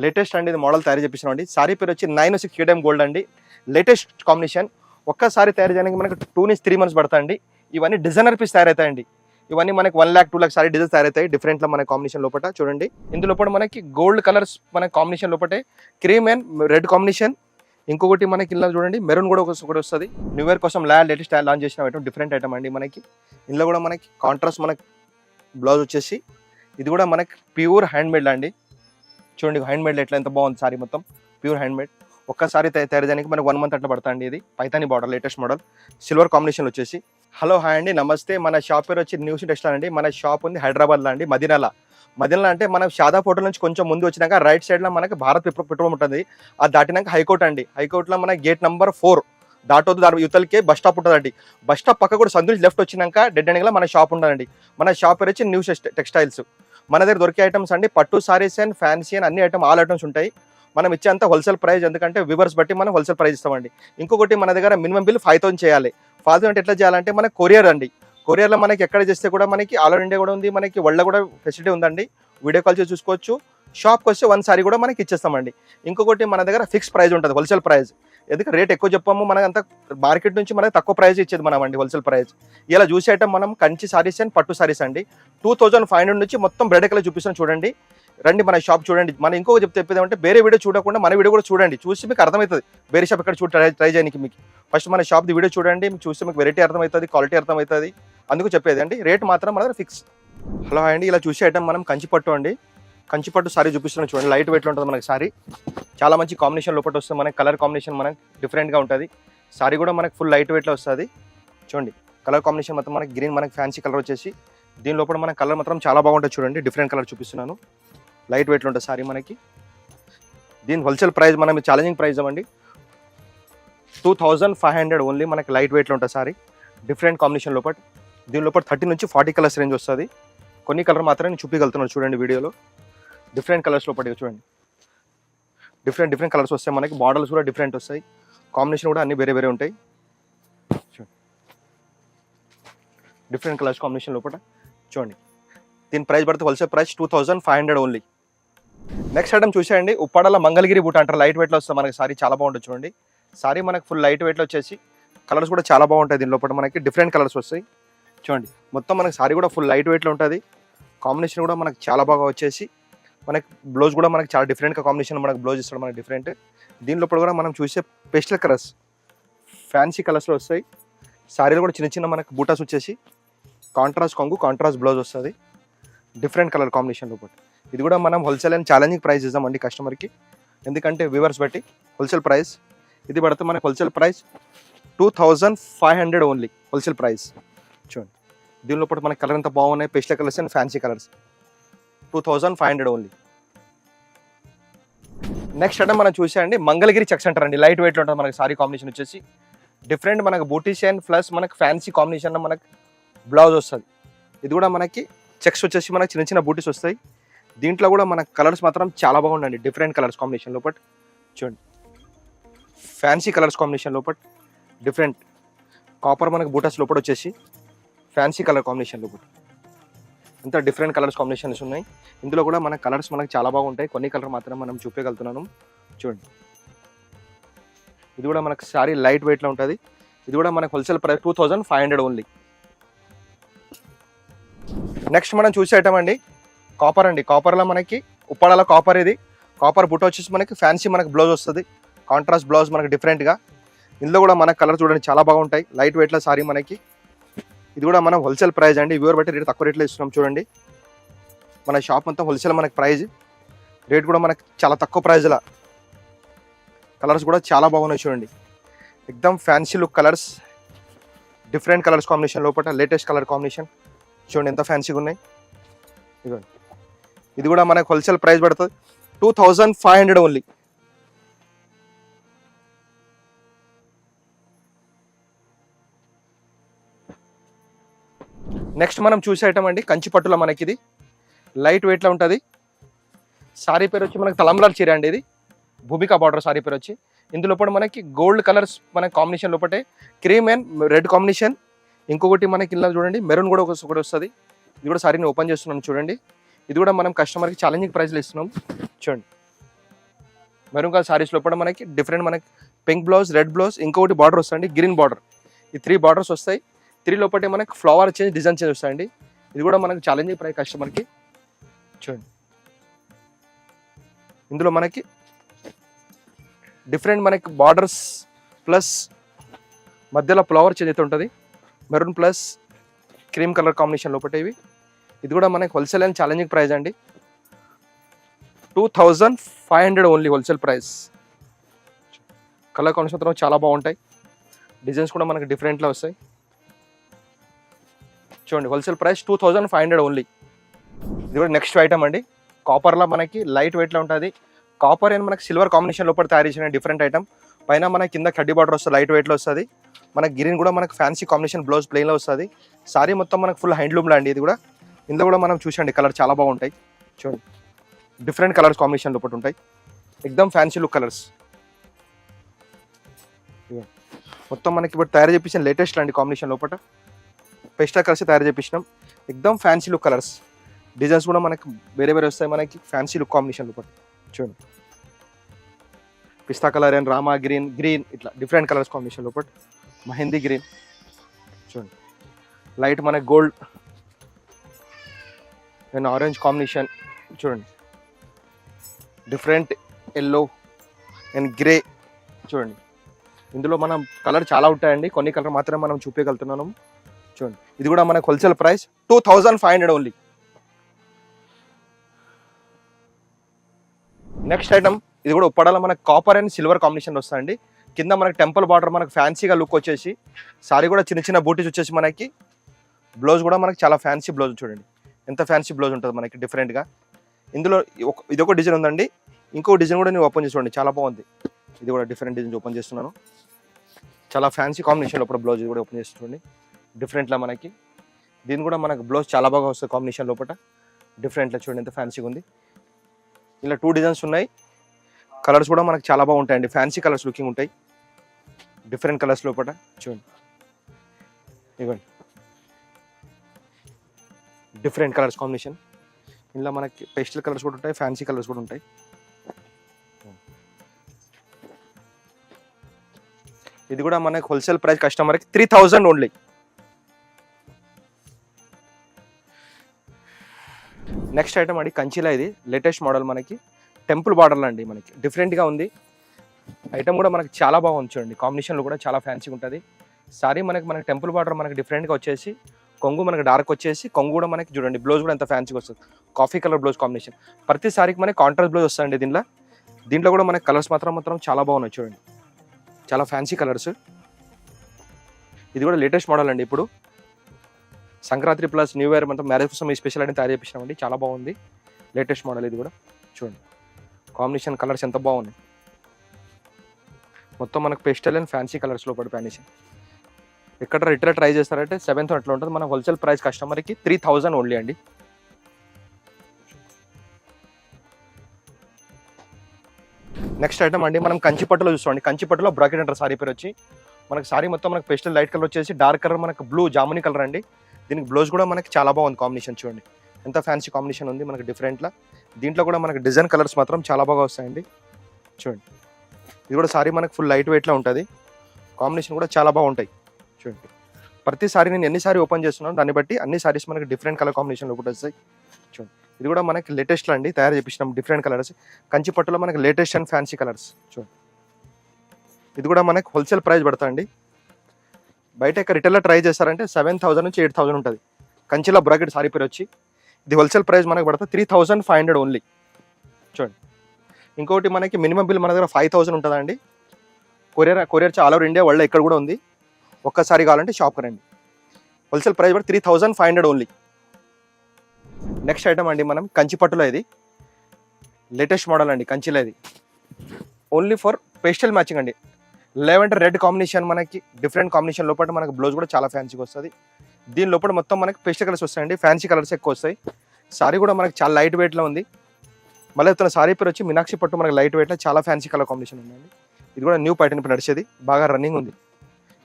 Latest అండి, ఇది model తయారు చేపించినాం అండి. సారీ పేరు వచ్చి 906 కేడిఎం గోల్డ్ అండి. Latest combination. ఒక్కసారి తయారు చేయడానికి మనకు 2 నుంచి 3 మంత్స్ పడుతుంది. ఇవన్నీ డిజైనర్ పీస్ తయారవుతాయండి. ఇవన్నీ మనకి 1 lakh 2 lakh సారీ డిజైన్స్ తయారవుతాయి డిఫరెంట్లో మన కాంబినేషన్ లోపల. చూడండి ఇందులో మనకి గోల్డ్ కలర్స్ మన కాంబినేషన్ లోపటే క్రీమ్ అండ్ రెడ్ కాంబినేషన్. ఇంకొకటి మనకి ఇలా చూడండి మెరూన్ కూడా ఒకటి వస్తుంది. న్యూ ఇయర్ కోసం లేటెస్ట్ లాంచ్ చేసిన ఐటమ్, డిఫరెంట్ ఐటమ్ అండి. మనకి ఇందులో కూడా మనకి కాంట్రాస్ట్ మనకి బ్లౌజ్ వచ్చేసి ఇది కూడా మనకి ప్యూర్ హ్యాండ్ మేడ్ అండి. చూడండి హ్యాండ్ మేడ్ ఎట్లా ఎంత బాగుంది సారీ, మొత్తం ప్యూర్ హ్యాండ్ మేడ్. ఒక్కసారి తయారు చేయడానికి మనకు 1 month అట్లా పడుతుంది. ఇది Paithani border latest model silver combination వచ్చేసి. హలో హాయ్ అండి, నమస్తే. మన షాప్ పేరు వచ్చి న్యూస్ టెక్స్టైల్ అండి. మన షాప్ ఉంది హైదరాబాద్లో అండి, మదీనాలో. మదీనాలో అంటే మనం షాదాబ్ హోటల్ నుంచి కొంచెం ముందు వచ్చినాక రైట్ సైడ్లో మనకి భారత్ పెట్రోల్ ఉంటుంది. అది దాటినాక హైకోర్ట్ అండి. హైకోర్టులో మన గేట్ నెంబర్ 4 దాటొద్దు. దాని యువతలకే బస్ స్టాప్ ఉంటుందండి. బస్ స్టాప్ పక్క కూడా సందులు లెఫ్ట్ వచ్చినాక డెడ్ ఎండింగ్లో మన షాప్ ఉంటుందండి. మన షాప్ పేరు వచ్చి న్యూస్ టెక్స్టైల్స్. మన దగ్గర దొరికే ఐటమ్స్ అండి పట్టు సారీస్ అండ్ ఫ్యాన్సీ అండ్ అన్ని ఐటమ్ ఆల్ ఐటమ్స్ ఉంటాయి. మనం ఇచ్చేంత హోల్సేల్ ప్రైస్, ఎందుకంటే వివర్స్ బట్టి మనం హోల్సేల్ ప్రైస్ ఇస్తామండి. ఇంకొకటి మన దగ్గర మినిమం బిల్ 5,000 చేయాలి. 5,000 అంటే ఎట్లా చేయాలంటే మనకి కొరియర్ అండి. కొరియర్లో మనకి ఎక్కడ చేస్తే కూడా మనకి ఆల్ ఓవర్ ఇండియా కూడా ఉంది, మనకి వరల్డ్ కూడా ఫెసిలిటీ ఉందండి. వీడియో కాల్ చేసి చూసుకోవచ్చు. షాప్కి వస్తే 1 సారీ కూడా మనకి ఇచ్చేస్తామండి. ఇంకొకటి మన దగ్గర ఫిక్స్ ప్రైస్ ఉంటుంది, హోల్సేల్ ప్రైస్. ఎందుకంటే రేట్ ఎక్కువ చెప్పాము, మనకి అంత మార్కెట్ నుంచి మనకి తక్కువ ప్రైస్ ఇచ్చేది మనం అండి, హోల్సేల్ ప్రైస్. ఇలా చూసే ఐటమ్ మనం కంచి సారీస్ అండ్ పట్టు సారీస్ అండి. 2,500 నుంచి మొత్తం బ్రైడ్ కలర్ చూపిస్తాను చూడండి. రండి మన షాప్ చూడండి. మనం ఇంకొక చెప్పేది ఏమంటే వేరే వీడియో చూడకుండా మన వీడియో కూడా చూడండి. చూసి మీకు అర్థమవుతుంది వేరే షాప్ ఎక్కడ ట్రై చేయడానికి. మీకు ఫస్ట్ మన షాప్ది వీడియో చూడండి, మీకు చూస్తే మీకు వెరైటీ అర్థమవుతుంది, క్వాలిటీ అర్థమవుతుంది. అందుకు చెప్పేది అండి. రేట్ మాత్రం మన దగ్గర ఫిక్స్. హలో అండి, ఇలా చూసే ఐటమ్ మనం కంచి పట్టు అండి. కంచి పట్టు సారీ చూపిస్తున్నాం చూడండి. లైట్ వెయిట్లో ఉంటుంది మనకి సారీ. చాలా మంచి కాంబినేషన్ లోపల వస్తుంది. మనకి కలర్ కాంబినేషన్ మనకి డిఫరెంట్గా ఉంటుంది. సారీ కూడా మనకి ఫుల్ లైట్ వెయిట్లో వస్తుంది. చూడండి కలర్ కాంబినేషన్ మొత్తం మనకి గ్రీన్, మనకి ఫ్యాన్సీ కలర్ వచ్చేసి. దీని లోపల మన కలర్ మాత్రం చాలా బాగుంటుంది చూడండి. డిఫరెంట్ కలర్ చూపిస్తున్నాను. లైట్ వెయిట్లో ఉంటుంది సారీ మనకి. దీని హోల్సేల్ ప్రైస్ మనం ఛాలెంజింగ్ ప్రైస్ ఇవ్వండి 2,500 ఓన్లీ. మనకి లైట్ వెయిట్లో ఉంటుంది సారీ. డిఫరెంట్ కాంబినేషన్ లోపల. దీని లోపల 30 నుంచి 40 కలర్స్ రేంజ్ వస్తుంది. కొన్ని కలర్ మాత్రమే నేను చూపించగలుగుతున్నాను చూడండి వీడియోలో. డిఫరెంట్ కలర్స్ లోపల చూడండి. డిఫరెంట్ కలర్స్ వస్తాయి మనకి. మోడల్స్ కూడా డిఫరెంట్ వస్తాయి. కాంబినేషన్ కూడా అన్ని వేరే ఉంటాయి. డిఫరెంట్ కలర్స్ కాంబినేషన్ లోపల చూడండి. దీని ప్రైస్ పడితే wholesale price 2,500 only. Next item చూసేయండి. ఉప్పాడలో మంగళగిరి బూట అంటారు. లైట్ వెయిట్లో వస్తుంది మనకి సారీ. చాలా బాగుంటుంది చూడండి. సారీ మనకి ఫుల్ లైట్ వెయిట్లో వచ్చేసి కలర్స్ కూడా చాలా బాగుంటాయి. దీని లోపల మనకి డిఫరెంట్ కలర్స్ వస్తాయి చూడండి. మొత్తం మనకి సారీ కూడా ఫుల్ లైట్ వెయిట్లో ఉంటుంది. కాంబినేషన్ కూడా మనకి చాలా బాగా వచ్చేసి మనకి బ్లౌజ్ కూడా మనకి చాలా డిఫరెంట్గా కాంబినేషన్ మనకి బ్లౌజ్ ఇస్తాడు మనకి డిఫరెంట్. దీని లోపల కూడా మనం చూసే పేస్టల్ కలర్స్ ఫ్యాన్సీ కలర్స్లో వస్తాయి. సారీలు కూడా చిన్న మనకి బూటాస్ వచ్చేసి కాంట్రాస్ట్ కొంగు, కాంట్రాస్ట్ బ్లౌజ్ వస్తుంది. డిఫరెంట్ కలర్ కాంబినేషన్ లోపల. ఇది కూడా మనం హోల్సేల్ అండ్ ఛాలెంజింగ్ ప్రైస్ ఇద్దామండి కస్టమర్కి, ఎందుకంటే వ్యూవర్స్ బట్టి హోల్సేల్ ప్రైస్. ఇది పడితే మనకి wholesale price 2,500 only wholesale price. చూడండి దీని లోపల మనకి కలర్ ఎంత బాగున్నాయి. Pastel colours and fancy colours. 2,500 only. Next అంటే మనం చూసేయండి మంగళగిరి చెక్స్ అంటారండి. లైట్ వెయిట్లో ఉంటుంది మనకి సారీ. కాంబినేషన్ వచ్చేసి డిఫరెంట్ మనకి బూటీషియన్ ప్లస్ మనకి ఫ్యాన్సీ కాంబినేషన్ మనకి బ్లౌజ్ వస్తుంది. ఇది కూడా మనకి చెక్స్ వచ్చేసి మనకి చిన్న బూటీస్ వస్తాయి. దీంట్లో కూడా మనకి కలర్స్ మాత్రం చాలా బాగుండండి. డిఫరెంట్ కలర్స్ కాంబినేషన్ లోపల చూడండి. ఫ్యాన్సీ కలర్స్ కాంబినేషన్ లోపల డిఫరెంట్ కాపర్ మనకి బూటాస్ లోపల వచ్చేసి ఫ్యాన్సీ కలర్ కాంబినేషన్ లోపల అంతా డిఫరెంట్ కలర్స్ కాంబినేషన్స్ ఉన్నాయి. ఇందులో కూడా మన కలర్స్ మనకి చాలా బాగుంటాయి. కొన్ని కలర్ మాత్రం మనం చూపించగలుగుతున్నాను చూడండి. ఇది కూడా మనకి సారీ లైట్ వెయిట్లో ఉంటుంది. ఇది కూడా మనకి హోల్సేల్ ప్రైస్ 2,500 ఓన్లీ. నెక్స్ట్ మనం చూసే ఐటమ్ అండి కాపర్ అండి. కాపర్లో మనకి ఉప్పాడలో కాపర్. ఇది కాపర్ బుట్ట వచ్చేసి మనకి ఫ్యాన్సీ మనకి బ్లౌజ్ వస్తుంది. కాంట్రాస్ట్ బ్లౌజ్ మనకి డిఫరెంట్గా. ఇందులో కూడా మనకి కలర్ చూడండి చాలా బాగుంటాయి. లైట్ వెయిట్లో సారీ మనకి. ఇది కూడా మనం హోల్సేల్ ప్రైస్ అండి. వ్యూవర్ బట్టి రేట్ తక్కువ రేట్లో ఇస్తున్నాం చూడండి. మన షాప్ మొత్తం హోల్సేల్ మనకి ప్రైజ్. రేట్ కూడా మనకి చాలా తక్కువ ప్రైజ్లో. కలర్స్ కూడా చాలా బాగున్నాయి చూడండి. ఎక్దమ్ fancy look colours. Different colours combination లోపల లేటెస్ట్ కలర్ కాంబినేషన్ చూడండి ఎంత ఫ్యాన్సీగా ఉన్నాయి. ఇదిగోండి ఇది కూడా మనకి హోల్సేల్ ప్రైస్ పడుతుంది 2,500 ఓన్లీ. నెక్స్ట్ మనం చూసే ఐటమ్ అండి కంచి పట్టులో మనకి. ఇది లైట్ వెయిట్లో ఉంటుంది. సారీ పేరు వచ్చి మనకి తలంబ్రాల చీర అండి. ఇది భూమికా బార్డర్ సారీ పేరు వచ్చి. ఇందులో కూడా మనకి గోల్డ్ కలర్స్ మనకి కాంబినేషన్ లోపటే క్రీమ్ అండ్ రెడ్ కాంబినేషన్. ఇంకొకటి మనకి ఇలా చూడండి మెరూన్ కూడా ఒకటి వస్తుంది. ఇది కూడా సారీని ఓపెన్ చేస్తున్నాం చూడండి. ఇది కూడా మనం కస్టమర్కి ఛాలెంజింగ్ ప్రైస్లో ఇస్తున్నాం చూడండి. మెరూన్ కలర్ సారీస్ లోపల మనకి డిఫరెంట్ మనకి పింక్ బ్లౌజ్, రెడ్ బ్లౌజ్, ఇంకొకటి బార్డర్ వస్తుంది గ్రీన్ బార్డర్. ఈ 3 బార్డర్స్ వస్తాయి. 3 లోపల మనకి ఫ్లవర్ చేంజ్, డిజైన్ చేంజ్ వస్తాయండి. ఇది కూడా మనకి ఛాలెంజింగ్ ప్రైస్ కస్టమర్కి. చూడండి ఇందులో మనకి డిఫరెంట్ మనకి బార్డర్స్ ప్లస్ మధ్యలో ఫ్లవర్ చేంజ్ అయితే ఉంటుంది. Maroon plus cream colour combination లోపల ఇవి. ఇది కూడా మనకి హోల్సేల్ అండ్ ఛాలెంజింగ్ ప్రైస్ అండి. 2500 only wholesale price. Colour combination చాలా బాగుంటాయి. డిజైన్స్ కూడా మనకి డిఫరెంట్లో వస్తాయి. చూడండి హోల్సేల్ ప్రైస్ 2500 ఓన్లీ. ఇది కూడా నెక్స్ట్ ఐటమ్ అండి. కాపర్లో మనకి లైట్ వెయిట్లో ఉంటుంది. కాపర్ అండ్ మనకి సిల్వర్ కాంబినేషన్ లోపల తయారు చేసిన డిఫరెంట్ ఐటమ్. పైన మనకి కింద కడ్డీ బార్డర్ వస్తుంది, లైట్ వెయిట్లో వస్తుంది. మనకి గ్రీన్ కూడా మనకి ఫ్యాన్సీ కాంబినేషన్ బ్లౌజ్ ప్లెయిన్లో వస్తుంది. సారీ మొత్తం మనకి ఫుల్ హ్యాండ్లూమ్లో అండి. ఇది కూడా ఇందులో కూడా మనం చూసండి కలర్ చాలా బాగుంటాయి. చూడండి డిఫరెంట్ కలర్స్ కాంబినేషన్ లోపల ఉంటాయి. ఎక్దమ్ ఫ్యాన్సీ లుక్ కలర్స్. మొత్తం మనకి ఇప్పుడు తయారు చేపించిన లేటెస్ట్ అండి కాంబినేషన్ లోపల పెస్టల్ కలర్స్ తయారు చేపించినాం. ఎక్దమ్ ఫ్యాన్సీ లుక్ కలర్స్. డిజైన్స్ కూడా మనకి వేరే వేరే వస్తాయి. మనకి ఫ్యాన్సీ లుక్ కాంబినేషన్ లోపల చూడండి పిస్తా colour and Rama green, green ఇట్లా డిఫరెంట్ కలర్స్ కాంబినేషన్ లోపల మెహందీ గ్రీన్. చూడండి లైట్ మనకి గోల్డ్ అండ్ ఆరెంజ్ కాంబినేషన్. చూడండి డిఫరెంట్ ఎల్లో అండ్ గ్రే. చూడండి ఇందులో మనం కలర్ చాలా ఉంటాయండి, కొన్ని కలర్ మాత్రమే మనం చూపించగలుగుతున్నాము. చూడండి ఇది కూడా మనకు wholesale price 2500 only. Next item ఇది కూడా ఉప్పడాలో మనకు కాపర్ అండ్ సిల్వర్ కాంబినేషన్ వస్తుందండి. కింద మనకి టెంపుల్ బార్డర్ మనకు ఫ్యాన్సీగా లుక్ వచ్చేసి, సారీ కూడా చిన్న చిన్న బూటీస్ వచ్చేసి మనకి బ్లౌజ్ కూడా మనకి చాలా ఫ్యాన్సీ బ్లౌజ్. చూడండి ఎంత ఫ్యాన్సీ బ్లౌజ్ ఉంటుంది మనకి డిఫరెంట్గా. ఇందులో ఇది ఒక డిజైన్ ఉందండి. ఇంకో డిజైన్ కూడా నేను ఓపెన్ చేసి చూడండి చాలా బాగుంది. ఇది కూడా డిఫరెంట్ డిజైన్స్ ఓపెన్ చేస్తున్నాను. చాలా ఫ్యాన్సీ కాంబినేషన్ లోపల బ్లౌజ్ ఇది కూడా ఓపెన్ చేసి చూడండి డిఫరెంట్లా మనకి. దీని కూడా మనకు బ్లౌజ్ చాలా బాగా వస్తుంది కాంబినేషన్ లోపల డిఫరెంట్లా. చూడండి ఎంత ఫ్యాన్సీగా ఉంది. ఇలా 2 డిజైన్స్ ఉన్నాయి. కలర్స్ కూడా మనకు చాలా బాగుంటాయండి, ఫ్యాన్సీ కలర్స్ లుకింగ్ ఉంటాయి డిఫరెంట్ కలర్స్ లోపల. చూడండి ఇవ్వండి డిఫరెంట్ కలర్స్ కాంబినేషన్. ఇలా మనకి పేస్టల్ కలర్స్ కూడా ఉంటాయి, ఫ్యాన్సీ కలర్స్ కూడా ఉంటాయి. ఇది కూడా మనకి హోల్సేల్ ప్రైస్ కస్టమర్కి 3000 ఓన్లీ. నెక్స్ట్ ఐటమ్ అండి కంచిలా. ఇది లేటెస్ట్ మోడల్ మనకి టెంపుల్ బార్డర్లో అండి. మనకి డిఫరెంట్గా ఉంది ఐటమ్ కూడా మనకి చాలా బాగుంది. చూడండి కాంబినేషన్లో కూడా చాలా ఫ్యాన్సీగా ఉంటుంది. సారీ మనకి టెంపుల్ బార్డర్ మనకి డిఫరెంట్గా వచ్చేసి, కొంగు మనకి డార్క్ వచ్చేసి, కొంగు కూడా మనకి చూడండి బ్లౌజ్ కూడా ఎంత ఫ్యాన్సీగా వస్తుంది. Coffee colour blouse combination. ప్రతి సారీకి మనకి కాంట్రాస్ట్ బ్లౌజ్ వస్తుందండి. దీంట్లో కూడా మనకి కలర్స్ మాత్రం చాలా బాగున్నాయి. చూడండి చాలా ఫ్యాన్సీ కలర్స్. ఇది కూడా లేటెస్ట్ మోడల్ అండి. ఇప్పుడు సంక్రాంతి ప్లస్ న్యూ ఇయర్ మొత్తం మ్యారేజ్ కోసం ఈ స్పెషల్ అనేది తయారు చేపించామండి. చాలా బాగుంది లేటెస్ట్ మోడల్. ఇది కూడా చూడండి కాంబినేషన్ కలర్స్ ఎంత బాగున్నాయి. మొత్తం మనకు పెస్టల్ అండ్ ఫ్యాన్సీ కలర్స్లో పడి ఫినిషింగ్. ఎక్కడ రిటైల్ ట్రై చేస్తారంటే 7,000 అట్లా ఉంటుంది. మన హోల్సేల్ ప్రైస్ కస్టమర్కి 3000 ఓన్లీ అండి. నెక్స్ట్ ఐటమ్ అండి మనం కంచిపట్టులో చూసుకోండి. కంచిపట్టులో బ్రాకెట్ అంటారు సారీ పేరు వచ్చి. మనకి సారీ మొత్తం మనకి పెస్టల్ లైట్ కలర్ వచ్చేసి, డార్క్ కలర్ మనకి బ్లూ జామునీ కలర్ అండి. దీనికి బ్లౌజ్ కూడా మనకి చాలా బాగుంది కాంబినేషన్. చూడండి ఎంత ఫ్యాన్సీ కాంబినేషన్ ఉంది మనకి డిఫరెంట్లా. దీంట్లో కూడా మనకి డిజైన్ కలర్స్ మాత్రం చాలా బాగా వస్తాయండి. చూడండి ఇది కూడా సారీ మనకి ఫుల్ లైట్ వెయిట్లో ఉంటుంది. కాంబినేషన్ కూడా చాలా బాగుంటాయి. చూడండి ప్రతి సారీ నేను ఎన్ని సారీ ఓపెన్ చేస్తున్నాను దాన్ని బట్టి అన్ని సారీస్ మనకి డిఫరెంట్ కలర్ కాంబినేషన్లో కూడా వస్తాయి. చూడండి ఇది కూడా మనకి లేటెస్ట్లో అండి తయారు చేపించినాం డిఫరెంట్ కలర్స్. కంచిపట్టులో మనకి లేటెస్ట్ అండ్ ఫ్యాన్సీ కలర్స్. చూడండి ఇది కూడా మనకి హోల్సేల్ ప్రైస్ పడుతుంది. బయట ఇక్కడ రిటైల్లో ట్రై చేస్తారంటే 7,000 నుంచి 8,000 ఉంటుంది. కంచిలో బ్రాకెట్ సారీ పేరు వచ్చి. ఇది హోల్సేల్ ప్రైస్ మనకి పడుతుంది 3,500 ఓన్లీ. చూడండి ఇంకోటి మనకి మినిమం బిల్ మన దగ్గర 5,000 ఉంటుందండి. Courier all over India world ఎక్కడ కూడా ఉంది. ఒక్కసారి కావాలంటే షాప్కి రండి. హోల్సేల్ ప్రైస్ పడి 3,500 ఓన్లీ. నెక్స్ట్ ఐటమ్ అండి మనం కంచిపట్టులో. ఇది లేటెస్ట్ మోడల్ అండి కంచిలో. ఇది ఓన్లీ ఫర్ పేస్టల్ మ్యాచింగ్ అండి. లెవెండర్ రెడ్ కాంబినేషన్ మనకి డిఫరెంట్ కాంబినేషన్ లోపల మనకి బ్లౌజ్ కూడా చాలా ఫ్యాన్సీగా వస్తుంది. దీని లోపల మొత్తం మనకి పేస్టల్ కలర్స్ వస్తాయండి, ఫ్యాన్సీ కలర్స్ ఎక్కువ వస్తాయి. సారీ కూడా మనకి చాలా లైట్ వెయిట్లో ఉంది. మళ్ళీ తన సారీ పేరు వచ్చి మీనాక్షి పట్టు. మనకి లైట్ వెయిట్లో చాలా ఫ్యాన్సీ కలర్ కాంబినేషన్ ఉందండి. ఇది కూడా న్యూ ప్యాటర్న్ ఇప్పుడు నడిచేది, బాగా రన్నింగ్ ఉంది.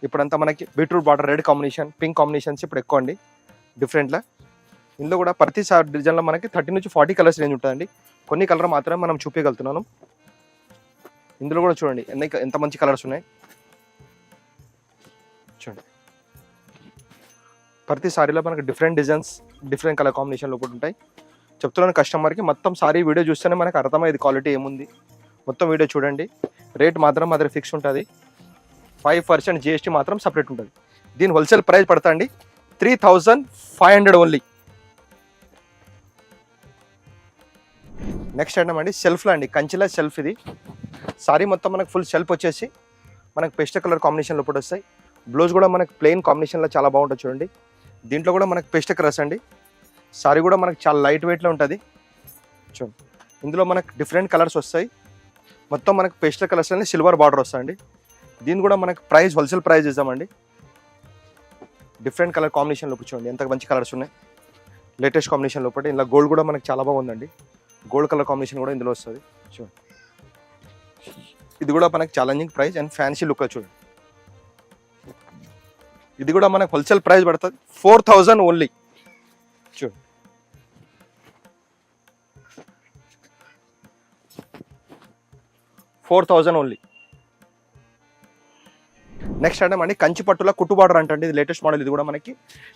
ఇప్పుడంతా మనకి beetroot border red combination, pink combinations ఇప్పుడు ఎక్కువ అండి డిఫరెంట్లా. ఇందులో కూడా ప్రతి డిజైన్లో మనకి 30 నుంచి 40 కలర్స్ రేంజ్ ఉంటుందండి. కొన్ని కలర్ మాత్రమే మనం చూపించగలుగుతున్నాను. ఇందులో కూడా చూడండి ఎంత మంచి కలర్స్ ఉన్నాయి చూడండి. ప్రతి సారీలో మనకి డిఫరెంట్ డిజైన్స్ డిఫరెంట్ కలర్ కాంబినేషన్లో కూడా ఉంటాయి. చెప్తున్నాను కస్టమర్కి మొత్తం సారీ వీడియో చూస్తేనే మనకు అర్థమైంది క్వాలిటీ ఏముంది. మొత్తం వీడియో చూడండి. రేట్ మాత్రం మా దగ్గర ఫిక్స్ ఉంటుంది. 5% GST మాత్రం సపరేట్ ఉంటుంది. దీని హోల్సేల్ ప్రైస్ పడుతుంది 3500 ఓన్లీ. నెక్స్ట్ ఐటమ్ అండి సెల్ఫ్లో అండి, కంచిలా సెల్ఫ్. ఇది సారీ మొత్తం మనకు ఫుల్ సెల్ఫ్ వచ్చేసి మనకు పెస్టల్ కలర్ కాంబినేషన్లో కూడా వస్తాయి. బ్లౌజ్ కూడా మనకు ప్లెయిన్ కాంబినేషన్లో చాలా బాగుంటుంది చూడండి. దీంట్లో కూడా మనకు పెస్టల్ కలర్స్ అండి. సారీ కూడా మనకు చాలా లైట్ వెయిట్లో ఉంటుంది చూడండి. ఇందులో మనకు డిఫరెంట్ కలర్స్ వస్తాయి. మొత్తం మనకు పెస్టల్ కలర్స్ అని సిల్వర్ బార్డర్ వస్తాయండి. దీని కూడా మనకు ప్రైస్ హోల్సేల్ ప్రైస్ ఇద్దామండి. డిఫరెంట్ కలర్ కాంబినేషన్లో చూడండి ఎంత మంచి కలర్స్ ఉన్నాయి. లేటెస్ట్ కాంబినేషన్ లోపల ఇలా గోల్డ్ కూడా మనకు చాలా బాగుందండి. గోల్డ్ కలర్ కాంబినేషన్ కూడా ఇందులో వస్తుంది చూడండి. ఇది కూడా మనకు ఛాలెంజింగ్ ప్రైస్ అండ్ ఫ్యాన్సీ లుక్లో చూడండి. ఇది కూడా మనకు హోల్సేల్ ప్రైస్ పడుతుంది 4000 ఓన్లీ చూడండి. 4000 ఓన్లీ. నెక్స్ట్ ఐటమ్ అండి కంచి పట్టులో కుట్టు బార్డర్ అంటే ఇది లేటెస్ట్ మోడల్. ఇది కూడా మనకి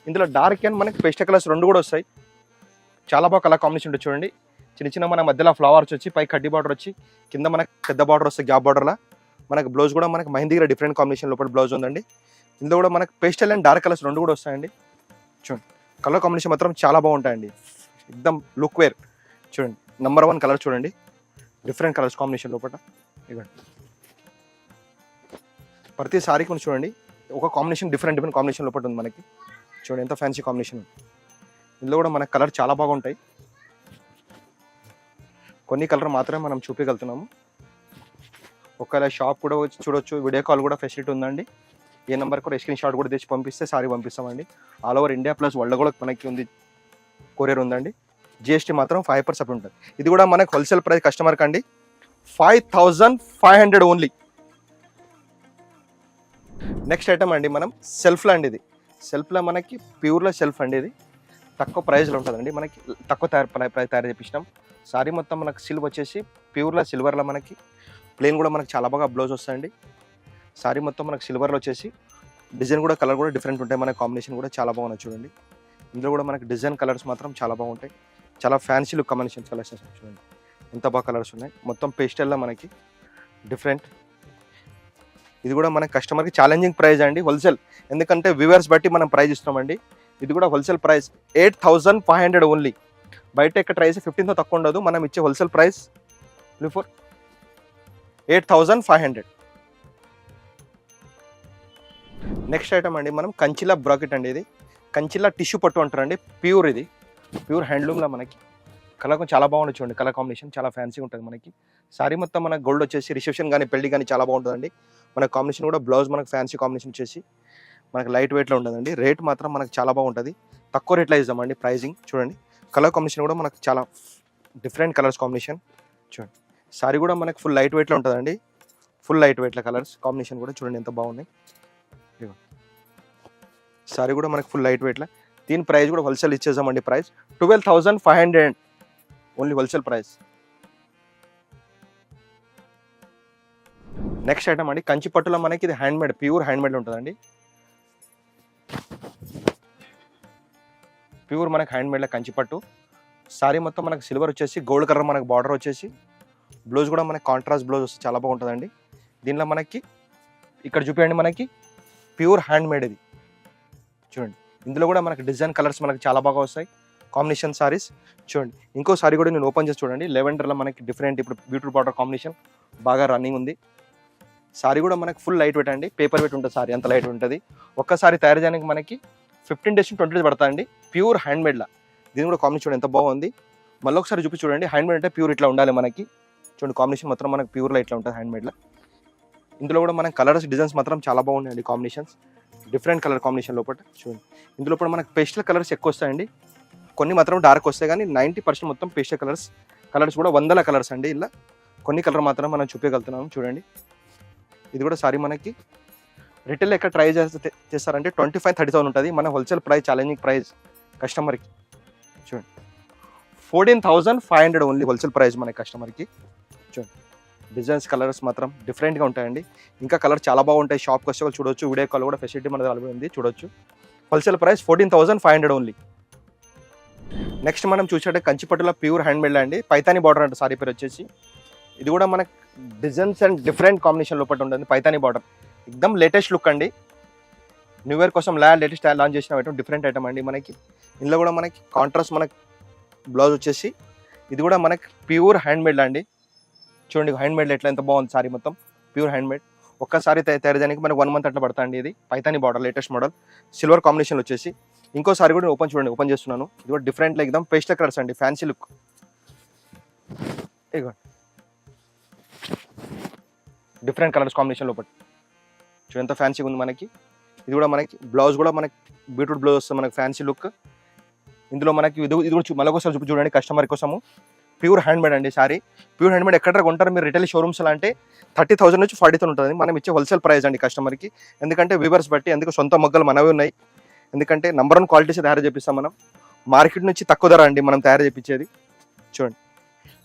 ఇందులో డార్క్ అండ్ మనకి పేస్టల్ కలర్స్ రెండు కూడా వస్తాయి. చాలా బాగా కలర్ కాంబినేషన్ ఉంటుంది చూడండి. చిన్న చిన్న మన మధ్యలో ఫ్లవర్స్ వచ్చి పై కడ్డీ బార్డర్ వచ్చి కింద మనకు పెద్ద బార్డర్ వస్తుంది గ్యాప్ బార్డర్లా. మనకు బ్లౌజ్ కూడా మనకి మెహందీ డిఫరెంట్ కాంబినేషన్ లోపల బ్లౌజ్ ఉందండి. ఇందులో కూడా మనకు పేస్టల్ అండ్ డార్క్ కలర్స్ రెండు కూడా వస్తాయండి చూడండి. కలర్ కాంబినేషన్ మాత్రం చాలా బాగుంటాయండి. ఎక్దమ్ లుక్ వేర్ చూడండి. నెంబర్ 1 కలర్ చూడండి. డిఫరెంట్ కలర్స్ కాంబినేషన్ లోపల ఇవ్వండి. ప్రతి సారీకి మనం చూడండి ఒక కాంబినేషన్ డిఫరెంట్ కాంబినేషన్ లోపల ఉంది మనకి చూడండి. ఎంత ఫ్యాన్సీ కాంబినేషన్. ఇందులో కూడా మనకు కలర్ చాలా బాగుంటాయి. కొన్ని కలర్ మాత్రమే మనం చూపించగలుగుతున్నాము. ఒకవేళ షాప్ కూడా వచ్చి చూడొచ్చు. వీడియో కాల్ కూడా ఫెసిలిటీ ఉందండి. ఏ నెంబర్ కూడా స్క్రీన్ షాట్ కూడా తెచ్చి పంపిస్తే సారీ పంపిస్తామండి. All over India plus world కూడా మనకి ఉంది, కొరియర్ ఉందండి. GST మాత్రం 5% ఉంటుంది. ఇది కూడా మనకు హోల్సేల్ ప్రైస్ కస్టమర్కి అండి 5500 ఓన్లీ. నెక్స్ట్ ఐటమ్ అండి మనం సెల్ఫ్లో అండి. ఇది సెల్ఫ్లో మనకి ప్యూర్లో సెల్ఫ్ అండి. ఇది తక్కువ ప్రైస్లో ఉంటుందండి. మనకి తక్కువ తయారు చేపించినాం. సారీ మొత్తం మనకు సిల్వర్ వచ్చేసి ప్యూర్లో సిల్వర్లో మనకి ప్లెయిన్ కూడా మనకి చాలా బాగా బ్లౌజ్ వస్తాయండి. సారీ మొత్తం మనకు సిల్వర్లో వచ్చేసి డిజైన్ కూడా కలర్ కూడా డిఫరెంట్ ఉంటాయి. మన కాంబినేషన్ కూడా చాలా బాగున్నాయి చూడండి. ఇందులో కూడా మనకి డిజైన్ కలర్స్ మాత్రం చాలా బాగుంటాయి. చాలా ఫ్యాన్సీ లుక్ కాంబినేషన్ కలర్స్ చూడండి ఎంత బాగా కలర్స్ ఉన్నాయి. మొత్తం పేస్టల్లో మనకి డిఫరెంట్. ఇది కూడా మన కస్టమర్కి ఛాలెంజింగ్ ప్రైస్ అండి హోల్సేల్. ఎందుకంటే వ్యూవర్స్ బట్టి మనం ప్రైస్ ఇస్తున్నామండి. ఇది కూడా హోల్సేల్ ప్రైస్ 8500 ఓన్లీ. బయట ఎక్కడ ప్రైస్ 15తో తక్కువ ఉండదు. మనం ఇచ్చే wholesale price before 8500. Next item అండి మనం కంచిలా బ్రాకెట్ అండి. ఇది కంచిలా టిష్యూ పట్టు అంటారండి. ప్యూర్ ఇది ప్యూర్ హ్యాండ్లూమ్లో మనకి కలర్ చాలా బాగుంటుంది చూడండి. కలర్ కాంబినేషన్ చాలా ఫ్యాన్సీ ఉంటుంది మనకి. సారీ మొత్తం మనకు గోల్డ్ వచ్చేసి రిసెప్షన్ కానీ పెళ్లి కానీ చాలా బాగుంటుందండి. మన కాంబినేషన్ కూడా బ్లౌజ్ మనకు ఫ్యాన్సీ కాంబినేషన్ వచ్చేసి మనకు లైట్ వెయిట్లో ఉంటుందండి. రేట్ మాత్రం మనకు చాలా బాగుంటుంది. తక్కువ రేట్లో ఇద్దామండి ప్రైజింగ్ చూడండి. కలర్ కాంబినేషన్ కూడా మనకు చాలా డిఫరెంట్ కలర్స్ కాంబినేషన్ చూడండి. సారీ కూడా మనకు ఫుల్ లైట్ వెయిట్లో ఉంటుందండి. ఫుల్ లైట్ వెయిట్లో కలర్స్ కాంబినేషన్ కూడా చూడండి ఎంత బాగున్నాయి. సారీ కూడా మనకు ఫుల్ లైట్ వెయిట్లో. దీని ప్రైస్ కూడా హోల్సేల్ ఇచ్చేసామండి. Price 12500 only wholesale price. Next item అండి కంచి పట్టులో మనకి ఇది హ్యాండ్మేడ్ ప్యూర్ హ్యాండ్మేడ్ ఉంటుందండి. ప్యూర్ మనకి హ్యాండ్మేడ్లో కంచి పట్టు. సారీ మొత్తం మనకు సిల్వర్ వచ్చేసి గోల్డ్ కలర్ మనకు బార్డర్ వచ్చేసి బ్లౌజ్ కూడా మనకి కాంట్రాస్ట్ బ్లౌజ్ వస్తే చాలా బాగుంటుందండి. దీనిలో మనకి ఇక్కడ చూపించండి మనకి ప్యూర్ హ్యాండ్మేడ్ ఇది చూడండి. ఇందులో కూడా మనకి డిజైన్ కలర్స్ మనకి చాలా బాగా వస్తాయి. కాంబినేషన్ సారీస్ చూడండి. ఇంకో సారీ కూడా నేను ఓపెన్ చేసి చూడండి. లెవెండర్లో మనకి డిఫరెంట్ ఇప్పుడు బ్యూటిఫుల్ బార్డర్ కాంబినేషన్ బాగా రన్నింగ్ ఉంది. సారీ కూడా మనకి ఫుల్ లైట్ వెయిట్ అండి. పేపర్ వెయిట్ ఉంటుంది సారీ అంత లైట్ ఉంటుంది. ఒక్కసారి తయారు చేయడానికి మనకి 15 days to 20 days పడుతుందండి. ప్యూర్ హ్యాండ్మేడ్లా. దీని కూడా కాంబినేషన్ చూడండి ఎంత బాగుంది. మళ్ళీ ఒకసారి చూపి చూడండి. హ్యాండ్మేడ్ అంటే ప్యూర్ ఇట్లా ఉండాలి మనకి చూడండి. కాంబినేషన్ మాత్రం మనకి ప్యూర్లో ఇట్లా ఉంటుంది హ్యాండ్మేడ్లో. ఇందులో కూడా మనకి కలర్స్ డిజైన్స్ మాత్రం చాలా బాగున్నాయండి. కాంబినేషన్స్ డిఫరెంట్ కలర్ కాంబినేషన్ లోపల చూడండి. ఇందులో కూడా మనకి పేస్టల్ కలర్స్ ఎక్కువ వస్తాయండి. కొన్ని మాత్రం డార్క్ వస్తాయి కానీ 90% మొత్తం పేస్టల్ కలర్స్ కూడా 100 కలర్స్ అండి. ఇలా కొన్ని కలర్ మాత్రం మనం చూపించగలుగుతున్నాము చూడండి. ఇది కూడా సారీ మనకి రిటైల్ ఎక్కడ ట్రై చేస్తారంటే 25,000-30,000 ఉంటుంది. మన హోల్సేల్ ప్రైస్ ఛాలెంజింగ్ ప్రైస్ కస్టమర్కి చూడండి 14,500 ఓన్లీ హోల్సేల్ ప్రైస్ మన కస్టమర్కి చూడండి. డిజైన్స్ కలర్స్ మాత్రం డిఫరెంట్గా ఉంటాయండి. ఇంకా కలర్ చాలా బాగుంటాయి. షాప్కి వస్తే వాళ్ళు చూడొచ్చు. వీడియో కాల్ కూడా ఫెసిలిటీ మన దగ్గర ఉంది, చూడొచ్చు. Wholesale price 14,500 only. నెక్స్ట్ మనం చూసేటే కంచిపట్టులో ప్యూర్ హ్యాండ్మేడ్ అండి. పైతాని బార్డర్ అంటే సారీ పేరు వచ్చేసి. ఇది కూడా మనకు డిజైన్స్ అండ్ డిఫరెంట్ కాంబినేషన్ లోపల ఉంటుంది. పైతాని బార్డర్ ఎక్దమ్ లేటెస్ట్ లుక్ అండి. న్యూ ఇయర్ కోసం లేటెస్ట్ లాంచ్ చేసిన ఐటమ్, డిఫరెంట్ ఐటమ్ అండి మనకి. ఇందులో కూడా మనకి కాంట్రాస్ట్ మనకి బ్లౌజ్ వచ్చేసి. ఇది కూడా మనకి ప్యూర్ హ్యాండ్మేడ్ అండి. చూడండి హ్యాండ్మేడ్ ఎట్లా ఎంత బాగుంది. సారీ మొత్తం ప్యూర్ హ్యాండ్మేడ్. ఒక్కసారి తయారు చేయడానికి మనకు 1 మంత్ అట్లా పడుతుంది. ఇది Paithani border latest model silver combination వచ్చేసి. ఇంకోసారి కూడా ఓపెన్ చూడండి, ఓపెన్ చేస్తున్నాను. ఇది కూడా డిఫరెంట్ ఎక్దమ్ పేస్టల్ కలర్స్ అండి, ఫ్యాన్సీ లుక్. ఇదిగోండి డిఫరెంట్ కలర్స్ కాంబినేషన్ లోపల చూడండి ఎంత ఫ్యాన్సీగా ఉంది మనకి. ఇది కూడా మనకి బ్లౌజ్ కూడా మనకి బీట్రూట్ బ్లౌజ్ వస్తుంది మనకి, ఫ్యాన్సీ లుక్. ఇందులో మనకి ఇది కూడా మళ్ళొకసారి చూడండి కస్టమర్ కోసము. ప్యూర్ హ్యాండ్మేడ్ అండి సారీ. ప్యూర్ హ్యాండ్మేడ్ ఎక్కడ కొంటారు మీరు రిటైల్ షోరూమ్స్ అంటే 30,000 నుంచి 40,000 ఉంటుంది. మనం ఇచ్చే హోల్సేల్ ప్రైస్ అండి కస్టమర్కి. ఎందుకంటే వీవర్స్ బట్టి, ఎందుకు సొంత మొగ్గలు మనవి ఉన్నాయి. ఎందుకంటే నంబర్ 1 క్వాలిటీస్ తయారు చేపిస్తాం మనం. మార్కెట్ నుంచి తక్కువ ధర అండి మనం తయారు చేయించేది. చూడండి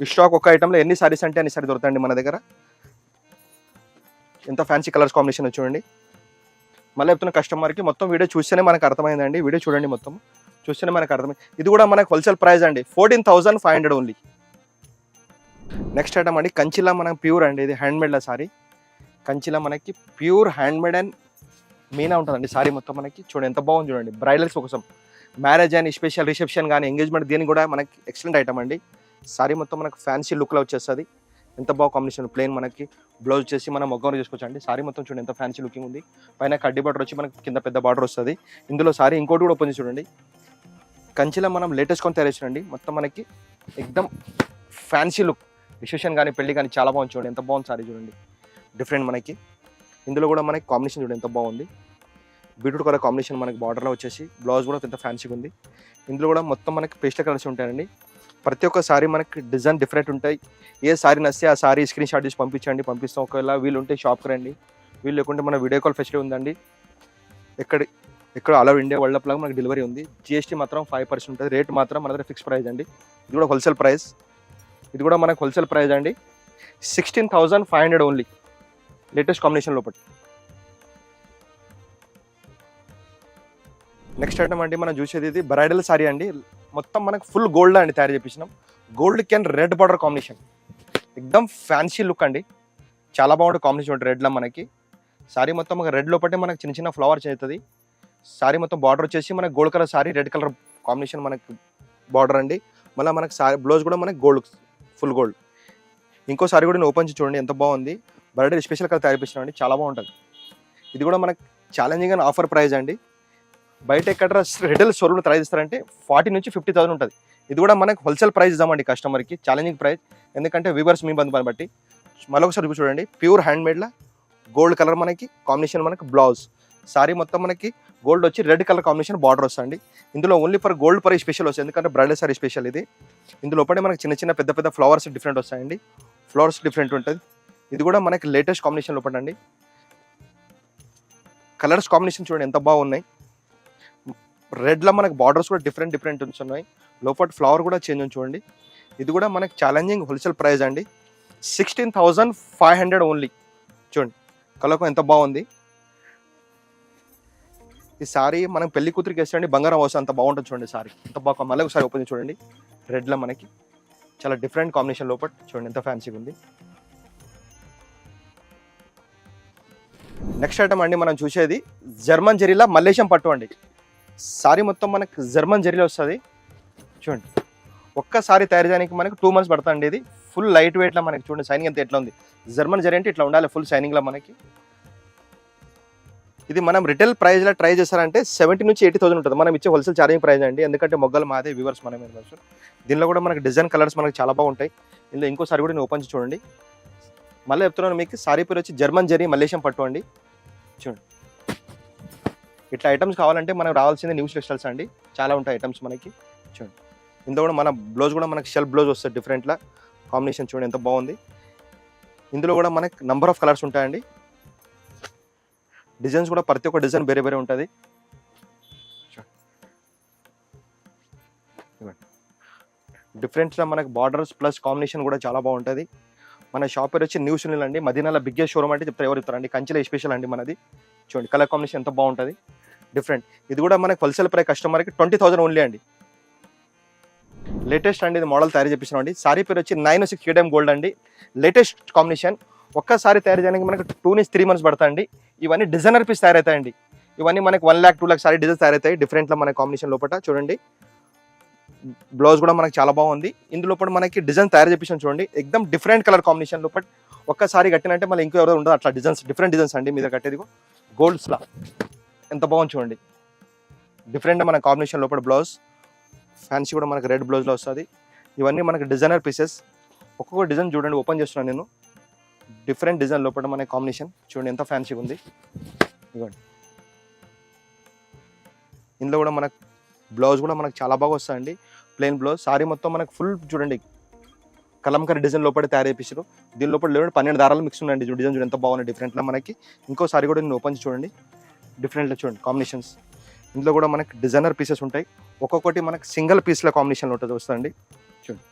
ఈ స్టాక్ ఒక ఐటెంలో ఎన్ని సారీస్ అంటే అన్ని సారీ దొరుకుతాయండి మన దగ్గర. ఎంత ఫ్యాన్సీ కలర్స్ కాంబినేషన్ చూడండి. మళ్ళీ చెప్తున్న కస్టమర్కి మొత్తం వీడియో చూస్తేనే మనకు అర్థమైందండి. వీడియో చూడండి మొత్తం చూస్తేనే మనకు అర్థమైంది. ఇది కూడా మనకు హోల్సేల్ ప్రైస్ అండి 14,500 ఓన్లీ. నెక్స్ట్ ఐటమ్ అండి కంచిలా మనకి ప్యూర్ అండి. ఇది హ్యాండ్మేడ్ల సారీ. కంచిలా మనకి ప్యూర్ హ్యాండ్మేడ్ అండ్ మీనా ఉంటుందండి సారీ మొత్తం మనకి. చూడండి ఎంత బాగుంది చూడండి. బ్రైడల్స్ కోసం మ్యారేజ్ అని స్పెషల్ రిసెప్షన్ కానీ ఎంగేజ్మెంట్ దీనికి కూడా మనకి ఎక్సలెంట్ ఐటమ్ అండి. సారీ మొత్తం మనకు ఫ్యాన్సీ లుక్లో వచ్చేస్తుంది. ఎంత బాగా కాంబినేషన్. ప్లెయిన్ మనకి బ్లౌజ్ చేసి మనం మొగ్గం చేసుకోవచ్చు అండి. సారీ మొత్తం చూడండి ఎంత ఫ్యాన్సీ లుకింగ్ ఉంది. పైన కడ్డీ బార్డర్ వచ్చి మనకి కింద పెద్ద బార్డర్ వస్తుంది. ఇందులో సారీ ఇంకోటి కూడా ఓపెన్ చూడండి. కంచిలో మనం లేటెస్ట్ కొని తయారు చేసినండి. మొత్తం మనకి ఎక్దమ్ ఫ్యాన్సీ లుక్. రిసెప్షన్ కానీ పెళ్లి కానీ చాలా బాగుంది చూడండి. ఎంత బాగుంది సారీ చూడండి. డిఫరెంట్ మనకి. ఇందులో కూడా మనకి కాంబినేషన్ చూడండి ఎంత బాగుంది. బీట్రూట్ కలర్ కాంబినేషన్ మనకి బార్డర్లో వచ్చేసి. బ్లౌజ్ కూడా ఎంత ఫ్యాన్సీగా ఉంది. ఇందులో కూడా మొత్తం మనకి పేస్టల్ కలర్స్ ఉంటాయండి. ప్రతి ఒక్క సారీ మనకి డిజైన్ డిఫరెంట్ ఉంటాయి. ఏ సారీ నస్తే ఆ సారీ స్క్రీన్ షాట్ చేసి పంపించండి, పంపిస్తాం. ఒకవేళ వీళ్ళు ఉంటే షాప్కి రండి. వీళ్ళు లేకుంటే మన వీడియో కాల్ ఫెసిలిటీ ఉందండి. ఎక్కడ ఆల్ ఓవర్ ఇండియా వరల్డ్ అప్లాగా మనకి డెలివరీ ఉంది. జిఎస్టీ మాత్రం 5% ఉంటుంది. రేట్ మాత్రం మన దగ్గర ఫిక్స్ ప్రైస్ అండి. ఇది కూడా హోల్సేల్ ప్రైస్. ఇది కూడా మనకు హోల్సేల్ ప్రైస్ అండి 16,500 ఓన్లీ. లేటెస్ట్ కాంబినేషన్ లోపల. నెక్స్ట్ ఐటమ్ అండి మనం చూసేది ఇది బ్రైడల్ సారీ అండి. మొత్తం మనకు ఫుల్ గోల్డ్ అండి తయారు చేపించినాం. గోల్డ్ కి అండ్ రెడ్ బార్డర్ కాంబినేషన్ ఎక్దమ్ ఫ్యాన్సీ లుక్ అండి. చాలా బాగుంటుంది కాంబినేషన్ ఉంటుంది రెడ్లో మనకి. సారీ మొత్తం ఒక రెడ్ లోపటే మనకి చిన్న చిన్న ఫ్లవర్స్ అవుతుంది. సారీ మొత్తం బార్డర్ వచ్చేసి మనకి gold colour sorry, red colour combination మనకి బార్డర్ అండి. మళ్ళీ మనకి సారీ బ్లౌజ్ కూడా మనకి గోల్డ్, ఫుల్ గోల్డ్. ఇంకో సారీ కూడా ఓపెన్ చేసి చూడండి ఎంత బాగుంది. బ్రైడల్ స్పెషల్ కలర్ తయారు చేపిస్తున్నాం అండి. చాలా బాగుంటుంది. ఇది కూడా మనకి ఛాలెంజింగ్ అండ్ ఆఫర్ ప్రైస్ అండి. బయట ఎక్కడ రిటైల్ షోరూమ్లో ట్రై చేస్తారంటే 40 నుంచి 50,000 ఉంటుంది. ఇది కూడా మనకు హోల్సేల్ ప్రైస్ ఇద్దామండి కస్టమర్కి. Challenging price. ఎందుకంటే వీవర్స్ మీ బంధువుని బట్టి. మరొకసారి చూడండి ప్యూర్ హ్యాండ్మేడ్లా గోల్డ్ కలర్ మనకి కాంబినేషన్ మనకి బ్లౌజ్. సారీ మొత్తం మనకి గోల్డ్ వచ్చి రెడ్ కలర్ కాంబినేషన్ బార్డర్ వస్తుంది. ఇందులో only for gold per special వస్తుంది. ఎందుకంటే బ్రైడల్ సారీ స్పెషల్ ఇది. ఇందులో పడే మనకి చిన్న చిన్న పెద్ద పెద్ద ఫ్లవర్స్ డిఫరెంట్ వస్తాయండి. ఫ్లవర్స్ డిఫరెంట్ ఉంటుంది. ఇది కూడా మనకి లేటెస్ట్ కాంబినేషన్ లోపడండి. కలర్స్ కాంబినేషన్ చూడండి ఎంత బాగున్నాయి. రెడ్లో మనకి బార్డర్స్ కూడా డిఫరెంట్ ఉన్నాయి. లోపల ఫ్లవర్ కూడా చేంజ్ ఉంది చూడండి. ఇది కూడా మనకి ఛాలెంజింగ్ హోల్సేల్ ప్రైస్ అండి 16,500 ఓన్లీ. చూడండి కలర్ ఎంత బాగుంది. ఈ సారీ మనం పెళ్లి కూతురికి వేసండి బంగారం వస్తుంది అంత బాగుంటుంది చూడండి. సారీ ఎంత బాగా. మళ్ళీ ఒకసారి ఓపెన్ చూడండి. రెడ్లో మనకి చాలా డిఫరెంట్ కాంబినేషన్ లోపల చూడండి ఎంత ఫ్యాన్సీగా ఉంది. నెక్స్ట్ ఐటమ్ అండి మనం చూసేది జర్మన్ జరీలా మలేషియం పట్టు అండి. సారీ మొత్తం మనకు జర్మన్ జరీలో వస్తుంది. చూడండి ఒక్కసారి తయారు చేయడానికి మనకు 2 months పడుతుంది. ఇది ఫుల్ లైట్ వెయిట్లో మనకి చూడండి షైనింగ్ అంతా ఎట్లా ఉంది. జర్మన్ జరీ అంటే ఇట్లా ఉండాలి ఫుల్ షైనింగ్లో మనకి. ఇది మనం రిటైల్ ప్రైస్లో ట్రై చేస్తారంటే 70 నుంచి 80,000 ఉంటుంది. మనం ఇచ్చే హోల్సేల్ ఛార్జింగ్ ప్రైస్ అండి. ఎందుకంటే మొగ్గలు మాదే, వ్యూవర్స్ మనమే. దీనిలో కూడా మనకి డిజైన్ కలర్స్ మనకి చాలా బాగుంటాయి. ఇందులో ఇంకోసారి కూడా నేను ఓపెన్ చేసి చూడండి. మళ్ళీ చెప్తున్నాను మీకు సారీ పేరు వచ్చి జర్మన్ జరీ మలేషియం పట్టు అండి. చూడండి ఇట్లా ఐటమ్స్ కావాలంటే మనకు రావాల్సింది న్యూస్ టెక్స్టైల్స్ అండి. చాలా ఉంటాయి ఐటమ్స్ మనకి. చూడండి ఇందులో కూడా మన బ్లౌజ్ కూడా మనకి షెల్ఫ్ బ్లౌజ్ వస్తుంది డిఫరెంట్లా కాంబినేషన్. చూడండి ఎంత బాగుంది. ఇందులో కూడా మనకి నంబర్ ఆఫ్ కలర్స్ ఉంటాయండి. డిజైన్స్ కూడా ప్రతి ఒక్క డిజైన్ వేరే వేరే ఉంటుంది. డిఫరెంట్గా మనకి బార్డర్స్ ప్లస్ కాంబినేషన్ కూడా చాలా బాగుంటుంది. మన షాప్ పేరు వచ్చి న్యూ సునీల్ అండి. మదీనాలో బిగ్గెస్ట్ షోరూమ్ అంటే చెప్తారు, ఎవరు చెప్తారండి. కంచెలో స్పెషల్ అండి మనది. చూడండి కలర్ కాంబినేషన్ ఎంత బాగుంటుంది, డిఫరెంట్. ఇది కూడా మనకి హోల్సేల్ ప్రైస్ కస్టమర్కి 20,000 ఓన్లీ అండి. లేటెస్ట్ అండి, ఇది మోడల్ తయారు చేపిస్తున్నాం అండి. సారీ పేరు వచ్చి 906 కేడిఎం గోల్డ్ అండి. Latest combination. ఒక్కసారి తయారు చేయడానికి మనకు 2 నుంచి 3 months పడతాయండి. ఇవన్నీ డిజైనర్ పీస్ తయారవుతాయండి. ఇవన్నీ మనకి 1 lakh 2 lakh సారీ డిజైన్స్ తయారవుతాయి. డిఫరెంట్లో మన కాంబినేషన్ లోపల చూడండి. బ్లౌజ్ కూడా మనకి చాలా బాగుంది. ఇందులో కూడా మనకి డిజైన్ తయారు చేపించాం చూడండి. ఎక్దమ్ డిఫరెంట్ కలర్ కాంబినేషన్ లోపల ఒక్కసారి కట్టినంటే మళ్ళీ ఇంకో ఎవరో ఉండదు అట్లా డిజైన్స్, డిఫరెంట్ డిజైన్స్ అండి. మీద కట్టేది గోల్డ్స్లా ఎంత బాగుంది చూడండి. డిఫరెంట్ మన కాంబినేషన్ లోపల బ్లౌజ్ ఫ్యాన్సీ కూడా మనకి రెడ్ బ్లౌజ్లో వస్తుంది. ఇవన్నీ మనకి డిజైనర్ పీసెస్. ఒక్కొక్క డిజైన్ చూడండి, ఓపెన్ చేస్తున్నాను నేను. డిఫరెంట్ డిజైన్ లోపల మన కాంబినేషన్ చూడండి ఎంత ఫ్యాన్సీగా ఉంది. ఇవ్వండి, ఇందులో కూడా మనకు బ్లౌజ్ కూడా మనకు చాలా బాగా వస్తుందండి. Plain blouse. సారీ మొత్తం మనకు ఫుల్ చూడండి కలంకరీ డిజైన్ లోపల తయారు చేపించారు. దీని లోపల 12 దారాలు మిక్స్ ఉండండి. డిజైన్ చూడండి ఎంత బాగుంది డిఫరెంట్లో మనకి. ఇంకో సారీ కూడా నేను ఓపెన్ చూడండి, డిఫరెంట్లో చూడండి కాంబినేషన్స్. ఇందులో కూడా మనకి డిజైనర్ పీసెస్ ఉంటాయి. ఒక్కొక్కటి మనకి సింగిల్ పీస్ల కాంబినేషన్లో ఉంటుంది వస్తుందండి. చూడండి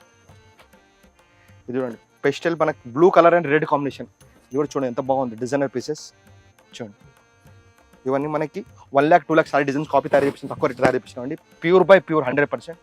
ఇది చూడండి పెస్టల్ మనకి blue colour and red combination. ఇది కూడా చూడండి ఎంత బాగుంది డిజైనర్ పీసెస్. చూడండి ఇవన్నీ మనకి 1 lakh 2 lakh sorry designs copy తయారు చేపించాం, తక్కువ రేట్ తయారు చేపించాం అండి. Pure by pure 100%.